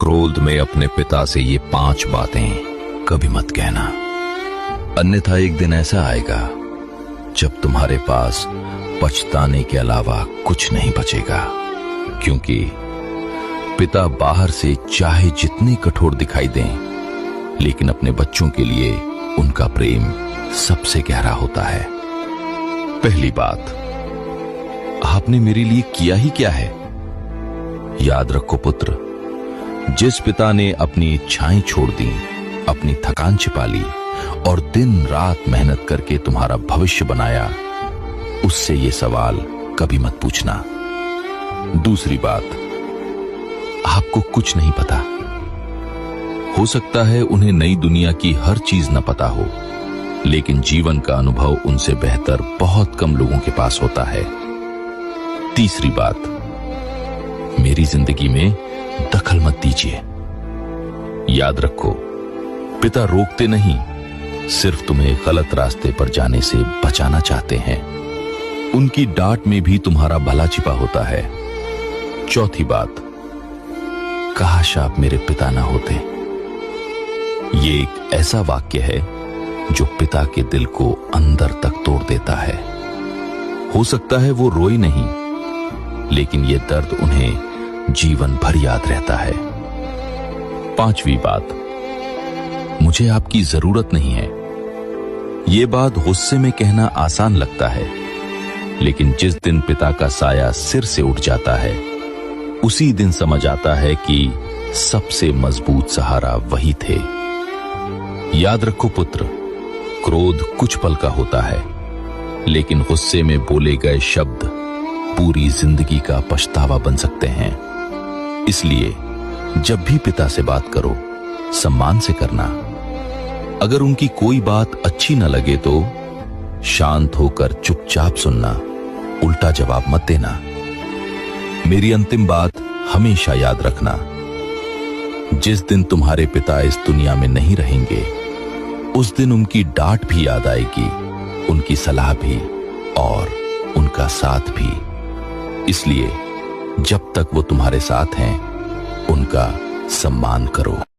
क्रोध में अपने पिता से ये 5 बातें कभी मत कहना, अन्यथा एक दिन ऐसा आएगा जब तुम्हारे पास पछताने के अलावा कुछ नहीं बचेगा। क्योंकि पिता बाहर से चाहे जितने कठोर दिखाई दें, लेकिन अपने बच्चों के लिए उनका प्रेम सबसे गहरा होता है। पहली बात, आपने मेरे लिए किया ही क्या है? याद रखो पुत्र, जिस पिता ने अपनी इच्छाएं छोड़ दी, अपनी थकान छिपा ली और दिन रात मेहनत करके तुम्हारा भविष्य बनाया, उससे ये सवाल कभी मत पूछना। दूसरी बात, आपको कुछ नहीं पता। हो सकता है उन्हें नई दुनिया की हर चीज न पता हो, लेकिन जीवन का अनुभव उनसे बेहतर बहुत कम लोगों के पास होता है। तीसरी बात, मेरी जिंदगी में दखल मत दीजिए। याद रखो, पिता रोकते नहीं, सिर्फ तुम्हें गलत रास्ते पर जाने से बचाना चाहते हैं। उनकी डांट में भी तुम्हारा भला छिपा होता है। चौथी बात, काश आप मेरे पिता ना होते। ये एक ऐसा वाक्य है जो पिता के दिल को अंदर तक तोड़ देता है। हो सकता है वो रोए नहीं, लेकिन ये दर्द उन्हें जीवन भर याद रहता है। पांचवी बात, मुझे आपकी जरूरत नहीं है। ये बात गुस्से में कहना आसान लगता है, लेकिन जिस दिन पिता का साया सिर से उठ जाता है, उसी दिन समझ आता है कि सबसे मजबूत सहारा वही थे। याद रखो पुत्र, क्रोध कुछ पल का होता है, लेकिन गुस्से में बोले गए शब्द पूरी जिंदगी का पछतावा बन सकते हैं। इसलिए जब भी पिता से बात करो, सम्मान से करना। अगर उनकी कोई बात अच्छी न लगे तो शांत होकर चुपचाप सुनना, उल्टा जवाब मत देना। मेरी अंतिम बात हमेशा याद रखना, जिस दिन तुम्हारे पिता इस दुनिया में नहीं रहेंगे, उस दिन उनकी डांट भी याद आएगी, उनकी सलाह भी और उनका साथ भी। इसलिए जब तक वो तुम्हारे साथ हैं, उनका सम्मान करो।